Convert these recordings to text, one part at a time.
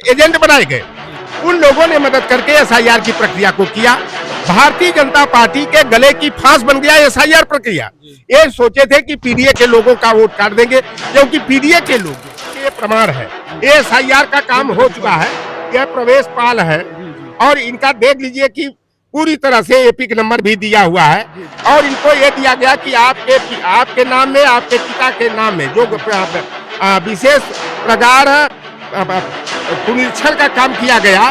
Agent बनाए गए, उन लोगों ने मदद करके एसआईआर की प्रक्रिया को किया। भारतीय जनता पार्टी के गले की फांस बन गया एसआईआर प्रक्रिया। ये सोचे थे कि पीडीए के लोगों का वोट काट देंगे, क्योंकि पीडीए के लोग ये प्रमाण है, एसआईआर का काम हो चुका है, यह प्रवेश पाल है और इनका देख लीजिए कि पूरी तरह से एपिक नंबर भी दिया हुआ है और इनको ये दिया गया कि आपके नाम में, आपके पिता के नाम में जो विशेष प्रगाढ़ पुनरीक्षण का काम किया गया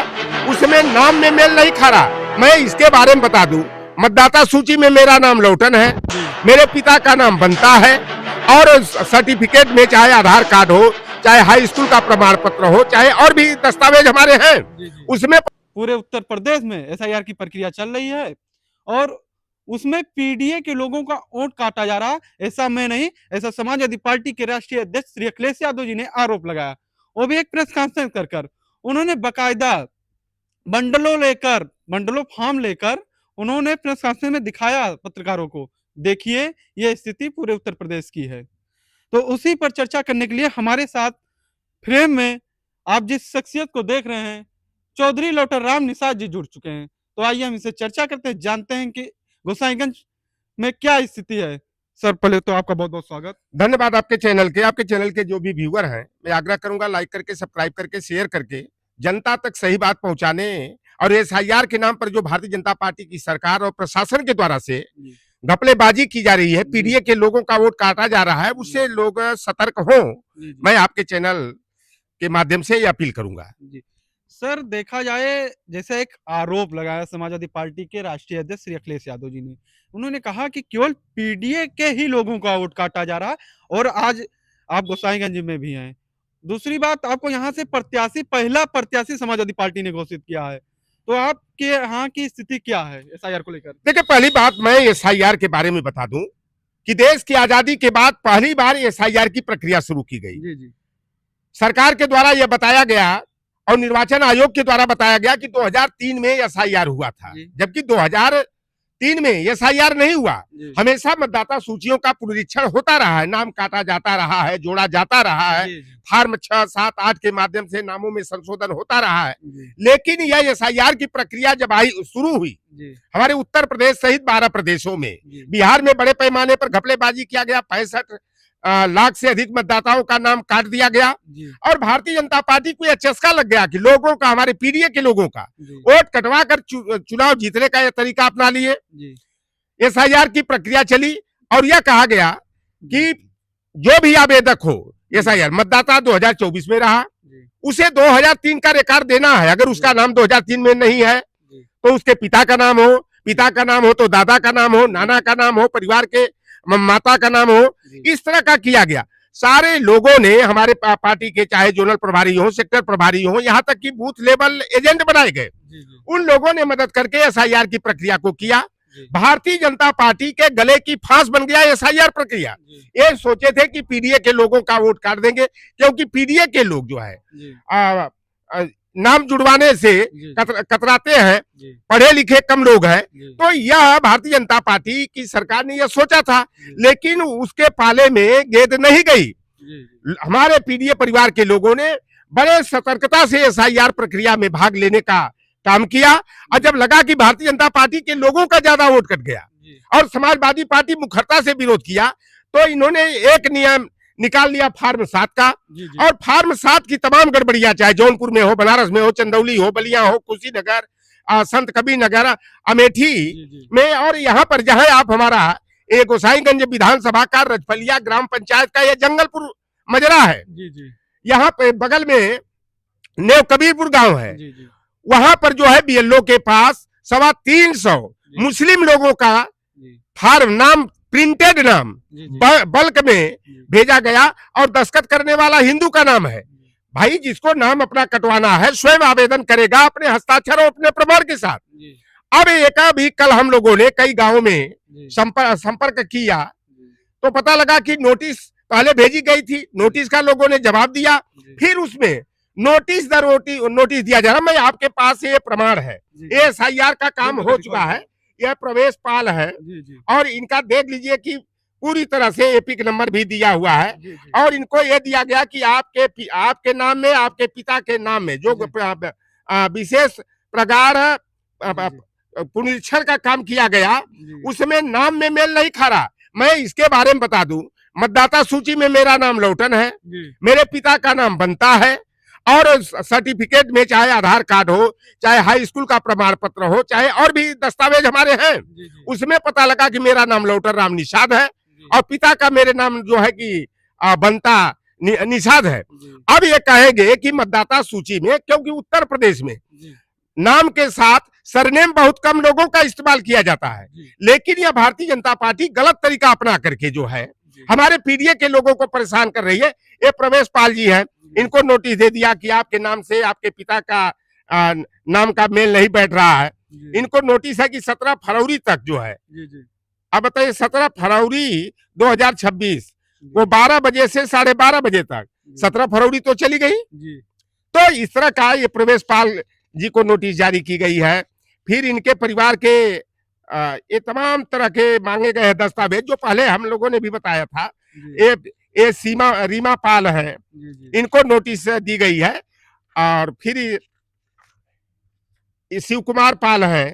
उसमें नाम में मेल नहीं खा रहा। मैं इसके बारे में बता दूं, मतदाता सूची में मेरा नाम लौटन है, मेरे पिता का नाम बनता है और सर्टिफिकेट में चाहे आधार कार्ड हो, चाहे हाई स्कूल का प्रमाण पत्र हो, चाहे और भी दस्तावेज हमारे हैं, उसमें पूरे उत्तर प्रदेश में एसआईआर की प्रक्रिया चल रही है और उसमें पीडीए के लोगों का वोट काटा जा रहा। ऐसा मैं नहीं, ऐसा समाजवादी पार्टी के राष्ट्रीय अध्यक्ष श्री अखिलेश यादव जी ने आरोप लगाया, वो भी एक प्रेस कॉन्फ्रेंस कर उन्होंने बकायदा बंडलों फॉर्म लेकर उन्होंने प्रेस कॉन्फ्रेंस में दिखाया पत्रकारों को, देखिए ये स्थिति पूरे उत्तर प्रदेश की है। तो उसी पर चर्चा करने के लिए हमारे साथ फ्रेम में आप जिस शख्सियत को देख रहे हैं, चौधरी लौटर राम निषाद जी जुड़ चुके हैं। तो आइए हम इसे चर्चा करते हैं, जानते हैं कि गोसाईगंज में क्या स्थिति है। सर पहले तो आपका बहुत बहुत स्वागत। धन्यवाद आपके चैनल के जो भी व्यूअर हैं, मैं आग्रह करूंगा लाइक करके, सब्सक्राइब करके, शेयर करके जनता तक सही बात पहुंचाने और एसआईआर के नाम पर जो भारतीय जनता पार्टी की सरकार और प्रशासन के द्वारा से घपलेबाजी की जा रही है, पीडीए के लोगों का वोट काटा जा रहा है, उससे लोग सतर्क हों। मैं आपके चैनल के माध्यम से ये अपील करूंगा। सर देखा जाए, जैसे एक आरोप लगाया समाजवादी पार्टी के राष्ट्रीय अध्यक्ष श्री अखिलेश यादव जी ने, उन्होंने कहा कि केवल पीडीए के ही लोगों का वोट काटा जा रहा और आज आप गोसाईगंज में भी हैं। दूसरी बात, आपको यहाँ से पहला प्रत्याशी समाजवादी पार्टी ने घोषित किया है, तो आपके यहाँ की स्थिति क्या है एसआईआर को लेकर? देखिए, पहली बात मैं एसआईआर के बारे में बता दूं कि देश की आजादी के बाद पहली बार एसआईआर की प्रक्रिया शुरू की गई। जी। सरकार के द्वारा यह बताया गया और निर्वाचन आयोग के द्वारा बताया गया कि 2003 में एसआईआर हुआ था, जबकि 2003 में एसआईआर नहीं हुआ। हमेशा मतदाता सूचियों का पुनरीक्षण होता रहा है, नाम काटा जाता रहा है, जोड़ा जाता रहा है, फॉर्म 6, 7, 8 के माध्यम से नामों में संशोधन होता रहा है। लेकिन यह एसआईआर की प्रक्रिया जब शुरू हुई हमारे उत्तर प्रदेश सहित 12 प्रदेशों में, बिहार में बड़े पैमाने पर घपलेबाजी किया गया, 65 लाख से अधिक मतदाताओं का नाम काट दिया गया और भारतीय जनता पार्टी को यह चस्का लग गया कि लोगों का, हमारे पीडीए के लोगों का वोट कटवा कर चुनाव जीतने का यह तरीका अपना लिए। एसआईआर की प्रक्रिया चली और यह कहा गया कि जो भी आवेदक हो एसआईआर मतदाता 2024 में रहा, उसे 2003 का रिकॉर्ड देना है। अगर उसका नाम 2003 में नहीं है तो उसके पिता का नाम हो तो दादा का नाम हो, नाना का नाम हो, परिवार के माता का नाम हो, इस तरह का किया गया। सारे लोगों ने, हमारे पार्टी के चाहे जोनल प्रभारी हो, सेक्टर प्रभारी हो, यहाँ तक कि बूथ लेवल एजेंट बनाए गए, उन लोगों ने मदद करके एसआईआर की प्रक्रिया को किया। भारतीय जनता पार्टी के गले की फांस बन गया एसआईआर प्रक्रिया। ये सोचे थे कि पीडीए के लोगों का वोट काट देंगे, क्योंकि पीडीए के लोग जो है नाम जुड़वाने से कतराते हैं, पढ़े लिखे कम लोग हैं। तो यह भारतीय जनता पार्टी की सरकार ने यह सोचा था, लेकिन उसके पाले में गेंद नहीं गई। हमारे पीडीए परिवार के लोगों ने बड़े सतर्कता से एसआईआर प्रक्रिया में भाग लेने का काम किया और जब लगा कि भारतीय जनता पार्टी के लोगों का ज्यादा वोट कट गया और समाजवादी पार्टी मुखरता से विरोध किया, तो इन्होंने एक नियम निकाल लिया फॉर्म 7 का। और फॉर्म 7 की तमाम गड़बड़ियां, चाहे जौनपुर में हो, बनारस में हो, चंदौली हो, बलिया हो, कुशीनगर, संत कबीर नगर, अमेठी में और यहाँ पर जहां आप हमारा एक गोसाईगंज विधानसभा का रजफलिया ग्राम पंचायत का यह जंगलपुर मजरा है, यहाँ पे बगल में नेव कबीरपुर गांव है, वहां पर जो है बीएलओ के पास 325 मुस्लिम लोगों का फॉर्म, नाम प्रिंटेड नाम बल्क में भेजा गया और दस्तखत करने वाला हिंदू का नाम है। भाई, जिसको नाम अपना कटवाना है स्वयं आवेदन करेगा अपने हस्ताक्षर और अपने प्रमाण के साथ। अब एक भी कल हम लोगों ने कई गांवों में संपर्क किया तो पता लगा कि नोटिस पहले भेजी गई थी, नोटिस का लोगों ने जवाब दिया, फिर उसमें नोटिस दर नोटिस दिया जा रहा। मैं आपके पास ये प्रमाण है, एसआईआर का काम हो चुका है, यह प्रवेश पाल है और इनका देख लीजिए कि पूरी तरह से एपिक नंबर भी दिया हुआ है। जी, जी। और इनको ये दिया गया कि आपके नाम में, आपके पिता के नाम में जो विशेष प्रगाढ़ पुनरीक्षण का काम किया गया, उसमें नाम में मेल नहीं खा रहा। मैं इसके बारे में बता दूं, मतदाता सूची में मेरा नाम लौटन है, मेरे पिता का नाम बनता है, और सर्टिफिकेट में चाहे आधार कार्ड हो, चाहे हाई स्कूल का प्रमाण पत्र हो, चाहे और भी दस्तावेज हमारे हैं, उसमें पता लगा कि मेरा नाम लौटन राम निषाद है और पिता का मेरे नाम जो है कि बनता निषाद है। अब ये कहेंगे कि मतदाता सूची में, क्योंकि उत्तर प्रदेश में नाम के साथ सरनेम बहुत कम लोगों का इस्तेमाल किया जाता है, लेकिन यह भारतीय जनता पार्टी गलत तरीका अपना करके जो है हमारे पीडीए के लोगों को परेशान कर रही है। ये प्रवेश पाल जी हैं, इनको नोटिस दे दिया कि आपके नाम से आपके पिता का नाम का मेल नहीं बैठ रहा है। इनको नोटिस है कि 17 फरवरी तक जो है, अब बताइए 17 फरवरी 2026 वो 12 बजे से 12:30 बजे तक, 17 फरवरी तो चली गई। तो इस तरह का ये प्रवेश पाल जी को नोटिस जारी की गई है। फिर इनके परिवार के ये तमाम तरह के मांगे गए दस्तावेज, जो पहले हम लोगों ने भी बताया था। ये रीमा पाल है, इनको नोटिस दी गई है। और फिर शिव कुमार पाल है,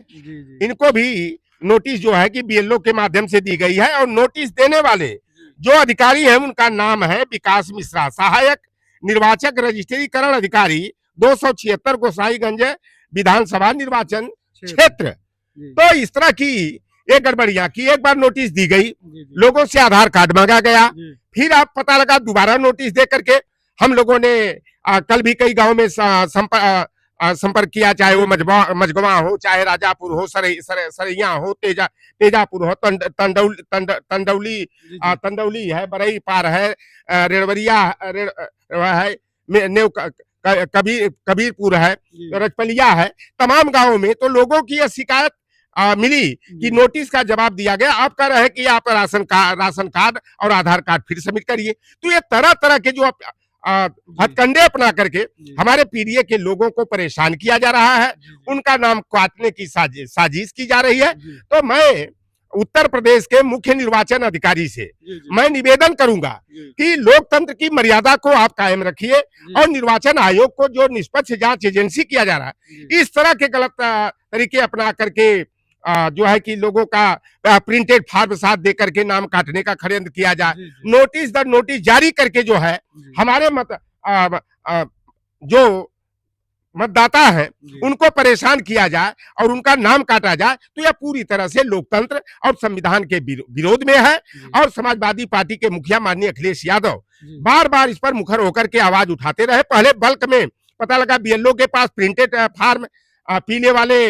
इनको भी नोटिस जो है कि बीएलओ के माध्यम से दी गई है। और नोटिस देने वाले जो अधिकारी हैं उनका नाम है विकास मिश्रा, सहायक निर्वाचक रजिस्ट्रीकरण अधिकारी 276 गोसाईगंज विधानसभा निर्वाचन क्षेत्र। तो इस तरह की एक गड़बड़ियां की, एक बार नोटिस दी गई, लोगों से आधार कार्ड मांगा गया, फिर आप पता लगा दोबारा नोटिस दे करके हम लोगों ने कल भी कई गांव में संपर्क किया, चाहे वो मझगवा हो, चाहे राजापुर हो, सरैया हो, तेजापुर हो, तंडौली है, बरई पार है, रेड़वरिया है, कबीरपुर है, रजपलिया है, तमाम गांवों में तो लोगों की यह शिकायत मिली कि नोटिस का जवाब दिया गया, आप कह रहे हैं कि आप राशन कार्ड और आधार कार्ड फिर सबमिट करिए। तो ये तरह तरह के जो हथकंडे अपना करके हमारे पीडीए के लोगों को परेशान किया जा रहा है, उनका नाम काटने की साजिश की जा रही है। तो मैं उत्तर प्रदेश के मुख्य निर्वाचन अधिकारी से मैं निवेदन करूंगा कि लोकतंत्र की मर्यादा को आप कायम रखिए और निर्वाचन आयोग को जो निष्पक्ष जांच एजेंसी किया जा रहा है, इस तरह के गलत तरीके अपना करके जो है कि लोगों का प्रिंटेड फॉर्म साथ दे करके नाम काटने का षड्यंत्र किया जाए, नोटिस दर नोटिस जारी करके जो है हमारे जो मतदाता है उनको परेशान किया जाए और उनका नाम काटा जाए, तो यह पूरी तरह से लोकतंत्र और संविधान के विरोध में है। और समाजवादी पार्टी के मुखिया माननीय अखिलेश यादव बार बार इस पर मुखर होकर के आवाज उठाते रहे। पहले बल्क में पता लगा बीएलओ के पास प्रिंटेड फॉर्म पीले वाले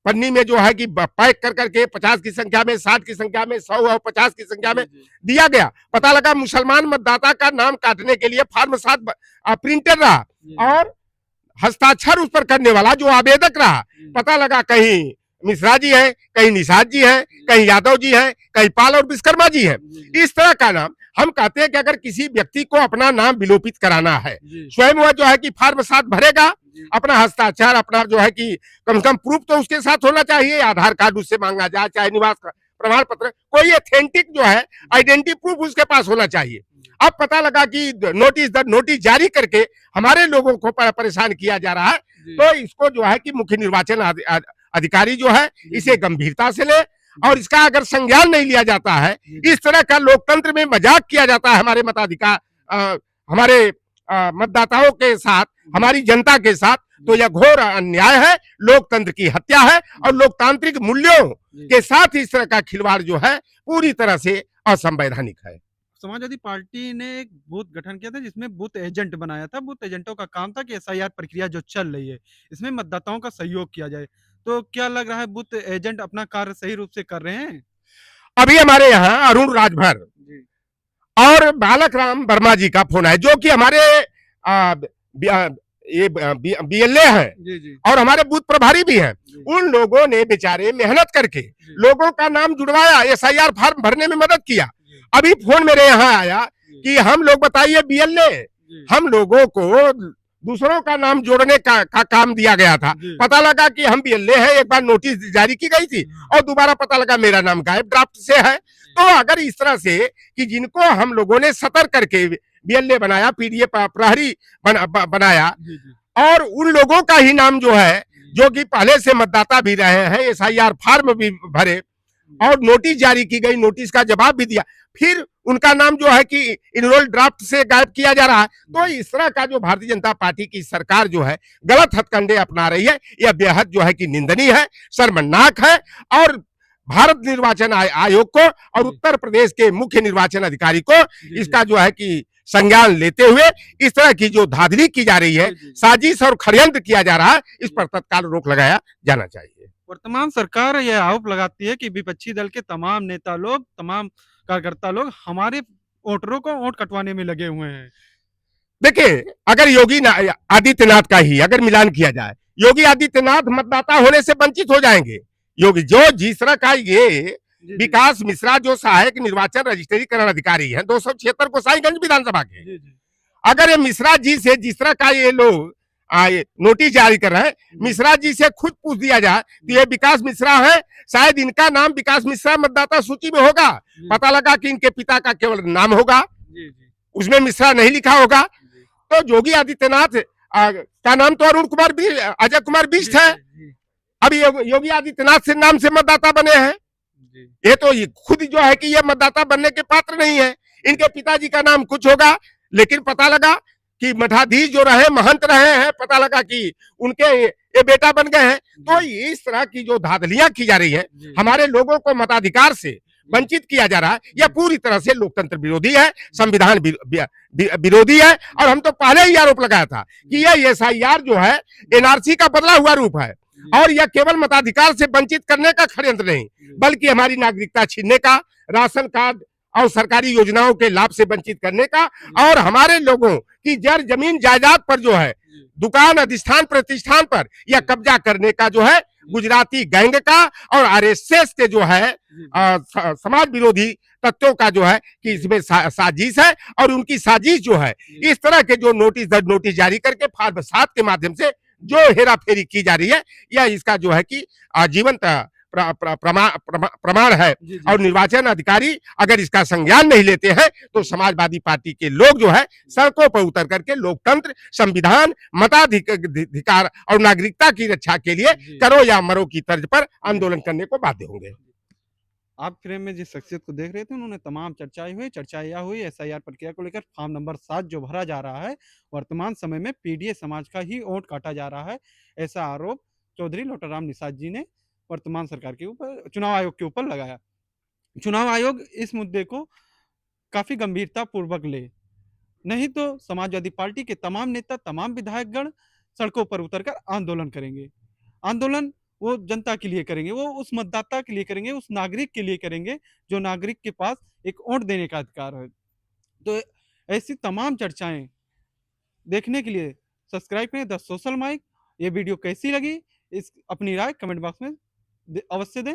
पन्नी में जो है कि पैक कर करके 50 की संख्या में, 60 की संख्या में, 100 और 50 की संख्या में दिया गया। पता लगा मुसलमान मतदाता का नाम काटने के लिए फॉर्म 7 प्रिंटेड रहा और हस्ताक्षर उस पर करने वाला जो आवेदक रहा, पता लगा कहीं मिश्रा जी है, कहीं निषाद जी है, कहीं यादव जी है, कहीं पाल और विश्वकर्मा जी है। इस तरह का नाम हम कहते हैं कि अगर किसी व्यक्ति को अपना नाम विलोपित कराना है, स्वयं वह जो है कि फॉर्म 7 भरेगा, अपना हस्ताक्षर, अपना जो है कि कम से कम प्रूफ तो उसके साथ होना चाहिए, आधार कार्ड उससे मांगा जाए, चाहे निवास प्रमाण पत्र, कोई ऑथेंटिक जो है आइडेंटिटी प्रूफ उसके पास होना चाहिए। अब पता लगा कि नोटिस जारी करके हमारे लोगों को परेशान किया जा रहा है। तो इसको जो है कि मुख्य निर्वाचन अधिकारी जो है इसे गंभीरता से ले, और इसका अगर संज्ञान नहीं लिया जाता है, इस तरह का लोकतंत्र में मजाक किया जाता है हमारे मताधिकार हमारे मतदाताओं के साथ, हमारी जनता के साथ, तो यह घोर अन्याय है, लोकतंत्र की हत्या है और लोकतांत्रिक मूल्यों के साथ इस तरह का खिलवाड़ जो है पूरी तरह से असंवैधानिक है। समाजवादी पार्टी ने एक बूथ गठन किया था जिसमें बूथ एजेंट बनाया था। बूथ एजेंटों का काम था कि एसआईआर प्रक्रिया जो चल रही है इसमें मतदाताओं का सहयोग किया जाए। तो क्या लग रहा है बूथ एजेंट अपना कार्य सही रूप से कर रहे हैं? अभी हमारे यहाँ अरुण राजभर और बालक राम वर्मा जी का फोन है, जो कि हमारे ये बीएलए हैं और हमारे बूथ प्रभारी भी हैं। उन लोगों ने बेचारे मेहनत करके लोगों का नाम जुड़वाया, एसआईआर फॉर्म भरने में मदद किया। अभी फोन मेरे यहाँ आया कि हम लोग बताइए बीएलए, हम लोगों को दूसरों का नाम जोड़ने का काम दिया गया था। पता लगा कि हम बीएलए हैं, एक बार नोटिस जारी की गई थी और दोबारा पता लगा मेरा नाम गायब ड्राफ्ट से है। तो अगर इस तरह से कि जिनको हम लोगों ने सतर्क करके बीएलए बनाया, पीडीए प्रहरी बनाया और उन लोगों का ही नाम जो है, जो कि पहले से मतदाता भी रहे हैं, एसआईआर फॉर्म भी भरे और नोटिस जारी की गई, नोटिस का जवाब भी दिया, फिर उनका नाम जो है कि इनरोल ड्राफ्ट से गायब किया जा रहा है। तो इस तरह का जो भारतीय जनता पार्टी की सरकार जो है गलत हथकंडे अपना रही है, यह बेहद जो है कि निंदनीय है, शर्मनाक है। और भारत निर्वाचन आयोग को और उत्तर प्रदेश के मुख्य निर्वाचन अधिकारी को इसका जो है कि संज्ञान लेते हुए इस तरह की जो धांधली की जा रही है, साजिश और षड्यंत्र किया जा रहा है, इस पर तत्काल रोक लगाया जाना चाहिए। वर्तमान सरकार यह आरोप लगाती है कि विपक्षी दल के तमाम नेता लोग, तमाम कार्यकर्ता लोग हमारे वोटरों को वोट कटवाने में लगे हुए हैं। देखिए, अगर योगी आदित्यनाथ का ही अगर मिलान किया जाए, योगी आदित्यनाथ मतदाता होने से वंचित हो जाएंगे। योगी जो जिस तरह का ये विकास मिश्रा जो सहायक निर्वाचन रजिस्ट्रीकरण अधिकारी हैं 276 गोसाईगंज विधानसभा के, अगर ये मिश्रा जी से जिस तरह का ये लोग नोटिस जारी कर रहे हैं, मिश्रा जी से खुद पूछ दिया जाए तो ये विकास मिश्रा है, शायद इनका नाम विकास मिश्रा मतदाता सूची में होगा, पता लगा कि इनके पिता का केवल नाम होगा, उसमें मिश्रा नहीं लिखा होगा। तो योगी आदित्यनाथ का नाम तो अरुण कुमार अजय कुमार बिष्ट है, अभी योगी आदित्यनाथ से नाम से मतदाता बने हैं। ये तो खुद जो है कि ये मतदाता बनने के पात्र नहीं है, इनके पिताजी का नाम कुछ होगा, लेकिन पता लगा कि मठाधीश जो रहे, महंत रहे हैं, पता लगा कि उनके ये बेटा बन गए हैं। तो इस तरह की जो धांधलियां की जा रही है, हमारे लोगों को मताधिकार से वंचित किया जा रहा है, यह पूरी तरह से लोकतंत्र विरोधी है, संविधान विरोधी है। और हम तो पहले ही आरोप लगाया था कि यह एसआईआर जो है एनआरसी का बदला हुआ रूप है और यह केवल मताधिकार से वंचित करने का षड्यंत्र नहीं, बल्कि हमारी नागरिकता छीनने का, राशन कार्ड और सरकारी योजनाओं के लाभ से वंचित करने का और हमारे लोगों की जमीन जायदाद पर जो है दुकान अधिष्ठान प्रतिष्ठान पर यह कब्जा करने का जो है गुजराती गैंग का और आरएसएस के जो है समाज विरोधी तत्वों का जो है कि इसमें साजिश है। और उनकी साजिश जो है इस तरह के जो नोटिस जारी करके फॉर्म 7 के माध्यम से जो हेरा फेरी की जा रही है, यह इसका जो है कि जीवंत प्रमाण है। और निर्वाचन अधिकारी अगर इसका संज्ञान नहीं लेते हैं तो समाजवादी पार्टी के लोग जो है सड़कों पर उतर करके लोकतंत्र, संविधान, मताधिकार और नागरिकता की रक्षा के लिए करो या मरो की तर्ज पर आंदोलन करने को बाध्य होंगे। आप फ्रेम में जिस शख्सियत को देख रहे थे, उन्होंने तमाम चर्चाएं हुई एसआईआर प्रक्रिया को लेकर। फॉर्म नंबर 7 जो भरा जा रहा है, वर्तमान समय में पीडीए समाज का ही वोट काटा जा रहा है, ऐसा आरोप चौधरी लोटाराम निषाद जी ने वर्तमान सरकार के ऊपर, चुनाव आयोग के ऊपर लगाया। चुनाव आयोग इस मुद्दे को काफी गंभीरता पूर्वक ले, नहीं तो समाजवादी पार्टी के तमाम नेता, तमाम विधायकगण सड़कों पर उतरकर आंदोलन करेंगे। आंदोलन वो जनता के लिए करेंगे, वो उस मतदाता के लिए करेंगे, उस नागरिक के लिए करेंगे जो नागरिक के पास एक वोट देने का अधिकार है। तो ऐसी तमाम चर्चाएं देखने के लिए सब्सक्राइब करें द सोशल माइक। ये वीडियो कैसी लगी, इस अपनी राय कमेंट बॉक्स में अवश्य दें।